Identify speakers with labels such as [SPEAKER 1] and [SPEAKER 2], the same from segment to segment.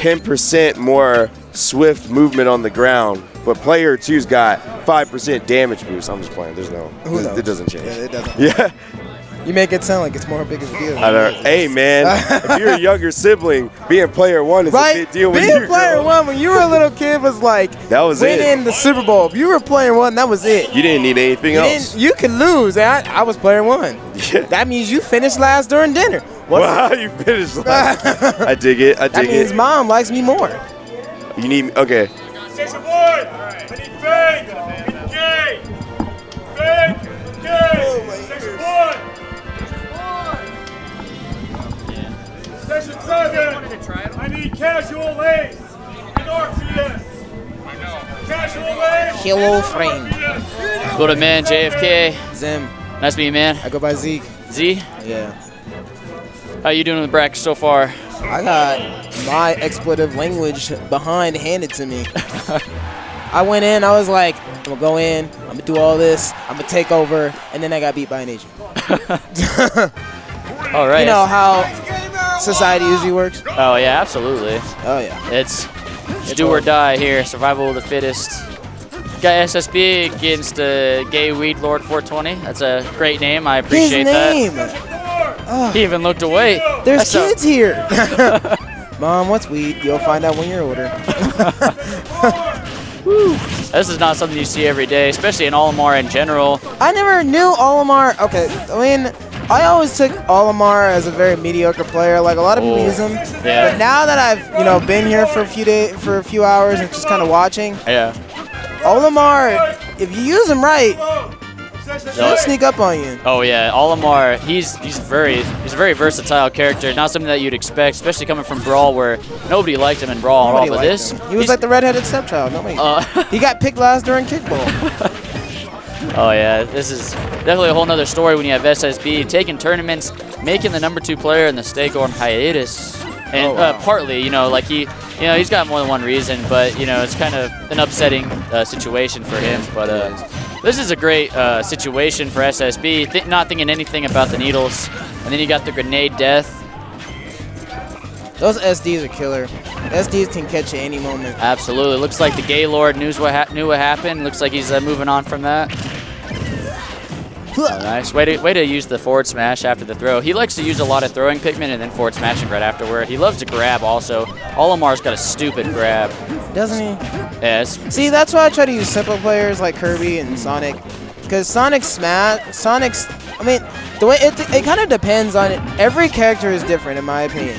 [SPEAKER 1] 10% more swift movement on the ground, but player 2's got 5% damage boost. I'm just playing. There's no, it doesn't change.
[SPEAKER 2] Yeah, it doesn't.
[SPEAKER 1] Yeah.
[SPEAKER 2] You make it sound like it's more big of a deal.
[SPEAKER 1] I know. Hey, man, if you're a younger sibling, being player 1 is a big deal.
[SPEAKER 2] Being player 1 when you were a little kid was like
[SPEAKER 1] that was
[SPEAKER 2] winning the Super Bowl. If you were player 1, that was it.
[SPEAKER 1] You didn't need anything else.
[SPEAKER 2] You could lose. I was player 1.
[SPEAKER 1] Yeah.
[SPEAKER 2] That means you finished last during dinner.
[SPEAKER 1] Wow, you finished last. I dig it. I dig it.
[SPEAKER 2] That means mom likes me more.
[SPEAKER 1] You need me. Okay.
[SPEAKER 3] Station 1. I need fake. Gay. Fake. Gay. Station 1. Session 7, I need casual lace and RPS. Casual lace.
[SPEAKER 2] Hello, friend.
[SPEAKER 4] Go to man, JFK.
[SPEAKER 2] Zim.
[SPEAKER 4] Nice to meet you, man.
[SPEAKER 2] I go by Zeke.
[SPEAKER 4] Z?
[SPEAKER 2] Yeah.
[SPEAKER 4] How you doing with the bracket so far?
[SPEAKER 2] I got my expletive language behind handed to me. I went in, I was like, I'm going to go in, I'm going to do all this, I'm going to take over, and then I got beat by an Asian.
[SPEAKER 4] All right.
[SPEAKER 2] You know how society usually works?
[SPEAKER 4] Oh, yeah, absolutely.
[SPEAKER 2] Oh, yeah.
[SPEAKER 4] It's do or die here, survival of the fittest. Got SSB against GAYWEEDLORD420. That's a great name. I appreciate that. He even looked away.
[SPEAKER 2] There's kids here. Mom, what's weed? You'll find out when you order.
[SPEAKER 4] This is not something you see every day, especially in Olimar in general.
[SPEAKER 2] I never knew Olimar. Okay, I mean, I always took Olimar as a very mediocre player. Like a lot of people use him.
[SPEAKER 4] Yeah.
[SPEAKER 2] But now that I've been here for a few hours and just kind of watching.
[SPEAKER 4] Yeah.
[SPEAKER 2] Olimar, if you use him right, he'll sneak up on you.
[SPEAKER 4] Oh yeah, Olimar, he's a very versatile character. Not something that you'd expect, especially coming from Brawl, where nobody liked him in Brawl at all. But this,
[SPEAKER 2] he was like the redheaded stepchild. Nobody. He got picked last during kickball.
[SPEAKER 4] Oh yeah, this is definitely a whole nother story when you have SSB taking tournaments, making the #2 player in the state on hiatus, and partly, like he's got more than one reason, but it's kind of an upsetting situation for him. But this is a great situation for SSB, not thinking anything about the needles, and then you got the grenade death.
[SPEAKER 2] Those SDs are killer. SDs can catch you any moment.
[SPEAKER 4] Absolutely. Looks like the Gaylord knew what happened. Looks like he's moving on from that. Oh, nice. Way to use the forward smash after the throw. He likes to use a lot of throwing pigment and then forward smashing right afterward. He loves to grab also. Olimar's got a stupid grab.
[SPEAKER 2] Doesn't he?
[SPEAKER 4] Yes.
[SPEAKER 2] See, that's why I try to use simple players like Kirby and Sonic. Because Sonic's, I mean, the way it kind of depends on it. Every character is different in my opinion.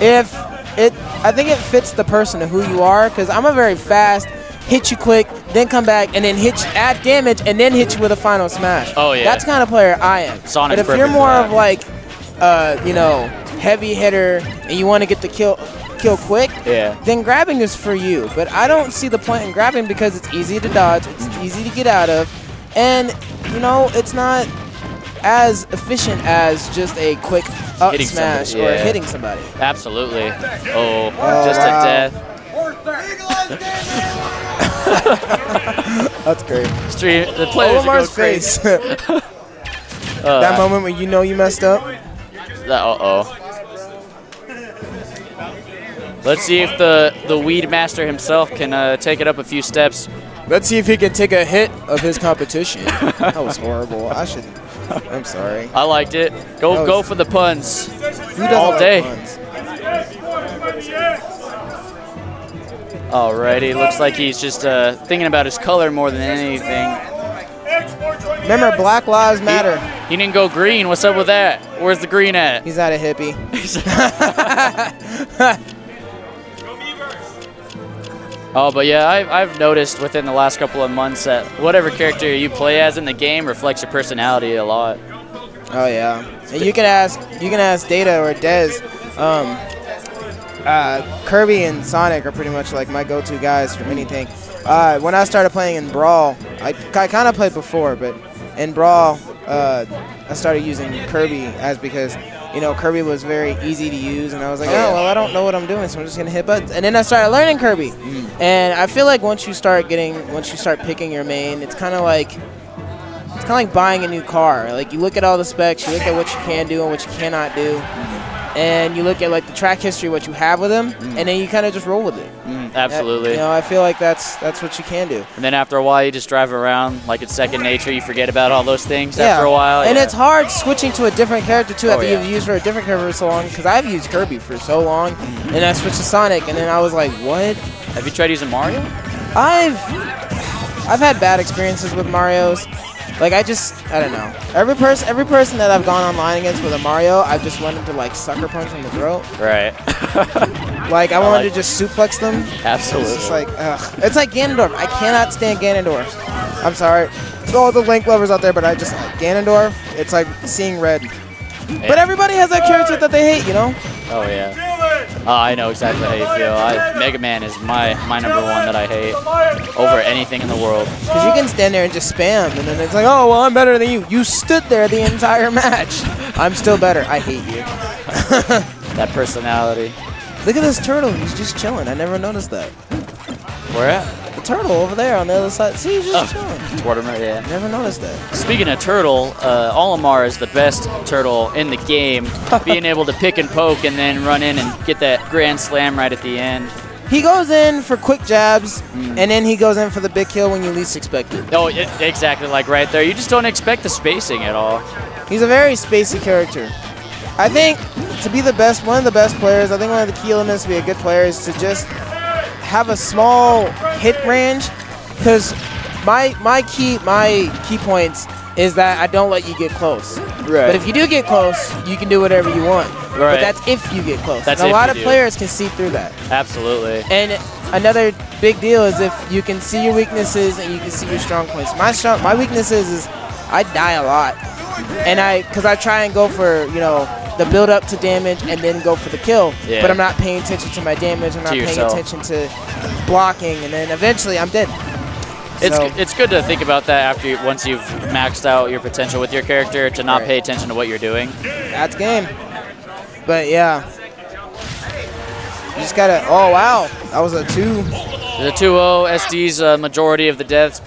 [SPEAKER 2] I think it fits the person of who you are, because I'm a very fast, hit you quick, then come back, and then add damage, and then hit you with a final smash.
[SPEAKER 4] Oh, yeah.
[SPEAKER 2] That's the kind of player I am.
[SPEAKER 4] Sonic's
[SPEAKER 2] but if you're more of like, heavy hitter, and you want to get the kill quick, then grabbing is for you. But I don't see the point in grabbing because it's easy to dodge, it's easy to get out of, and, it's not as efficient as just a quick up smash or hitting somebody.
[SPEAKER 4] Absolutely. Oh, just a death.
[SPEAKER 2] That's great.
[SPEAKER 4] The players
[SPEAKER 2] Olimar's face. That moment when you messed up.
[SPEAKER 4] Let's see if the Weed Master himself can take it up a few steps.
[SPEAKER 2] Let's see if he can take a hit of his competition. That was horrible. I'm sorry.
[SPEAKER 4] I liked it. Go for the puns.
[SPEAKER 2] Who doesn't
[SPEAKER 4] all day.
[SPEAKER 2] Like puns?
[SPEAKER 4] Alrighty, looks like he's just thinking about his color more than anything.
[SPEAKER 2] Remember, Black Lives Matter.
[SPEAKER 4] He didn't go green. What's up with that? Where's the green at?
[SPEAKER 2] He's not a hippie.
[SPEAKER 4] Oh, but yeah, I've noticed within the last couple of months that whatever character you play as in the game reflects your personality a lot.
[SPEAKER 2] Oh yeah, and you can ask Data or Dez. Kirby and Sonic are pretty much like my go-to guys for anything. When I started playing in Brawl, I kind of played before, but in Brawl, I started using Kirby because Kirby was very easy to use, and I was like, oh well, I don't know what I'm doing, so I'm just gonna hit buttons. And then I started learning Kirby, and I feel like once you start picking your main, it's kind of like buying a new car. Like you look at all the specs, you look at what you can do and what you cannot do, and you look at like the track history, what you have with him, and then you kind of just roll with it.
[SPEAKER 4] Absolutely.
[SPEAKER 2] You know, I feel like that's what you can do.
[SPEAKER 4] And then after a while, you just drive around like it's second nature. You forget about all those things after a while.
[SPEAKER 2] And it's hard switching to a different character too after
[SPEAKER 4] yeah.
[SPEAKER 2] you've used for a different character for so long. Because I've used Kirby for so long, and I switched to Sonic, and then I was like, what?
[SPEAKER 4] Have you tried using Mario?
[SPEAKER 2] I've had bad experiences with Marios. Like I don't know. Every person that I've gone online against with a Mario, I've just wanted to like sucker punch in the throat.
[SPEAKER 4] Right.
[SPEAKER 2] Like I wanted to just suplex them.
[SPEAKER 4] Absolutely.
[SPEAKER 2] It's just like, ugh. It's like Ganondorf. I cannot stand Ganondorf. I'm sorry to all the Link lovers out there, but I just Ganondorf. It's like seeing red. Yeah. But everybody has that character that they hate, you know?
[SPEAKER 4] Oh yeah. I know exactly how you feel. Mega Man is my number one that I hate over anything in the world.
[SPEAKER 2] Because you can stand there and just spam, and then it's like, oh, well, I'm better than you. You stood there the entire match. I'm still better. I hate you.
[SPEAKER 4] That personality.
[SPEAKER 2] Look at this turtle. He's just chilling. I never noticed that.
[SPEAKER 4] Where at?
[SPEAKER 2] The turtle over there on the other side. See, he's just chilling.
[SPEAKER 4] Mortimer, yeah.
[SPEAKER 2] Never noticed that.
[SPEAKER 4] Speaking of turtle, Olimar is the best turtle in the game. Being able to pick and poke and then run in and get that grand slam right at the end.
[SPEAKER 2] He goes in for quick jabs, and then he goes in for the big kill when you least expect it.
[SPEAKER 4] Oh, exactly, like right there. You just don't expect the spacing at all.
[SPEAKER 2] He's a very spacey character. I think to be the best, one of the best players, I think one of the key elements to be a good player is to just have a small hit range, because my key points is that I don't let you get close.
[SPEAKER 4] Right.
[SPEAKER 2] But if you do get close, you can do whatever you want.
[SPEAKER 4] Right.
[SPEAKER 2] But that's if you get close.
[SPEAKER 4] That's
[SPEAKER 2] and a
[SPEAKER 4] if
[SPEAKER 2] lot
[SPEAKER 4] you
[SPEAKER 2] of
[SPEAKER 4] do.
[SPEAKER 2] players can see through that.
[SPEAKER 4] Absolutely.
[SPEAKER 2] And another big deal is if you can see your weaknesses and you can see your strong points. My weaknesses is I die a lot, and because I try and go for the build up to damage and then go for the kill. Yeah. But I'm not paying attention to my damage. I'm not paying attention to blocking, and then eventually I'm dead.
[SPEAKER 4] It's good to think about that once you've maxed out your potential with your character, to not pay attention to what you're doing.
[SPEAKER 2] That's game. But yeah, you just gotta. Oh wow, that was a 2.
[SPEAKER 4] There's a 2-0. SD's majority of the deaths.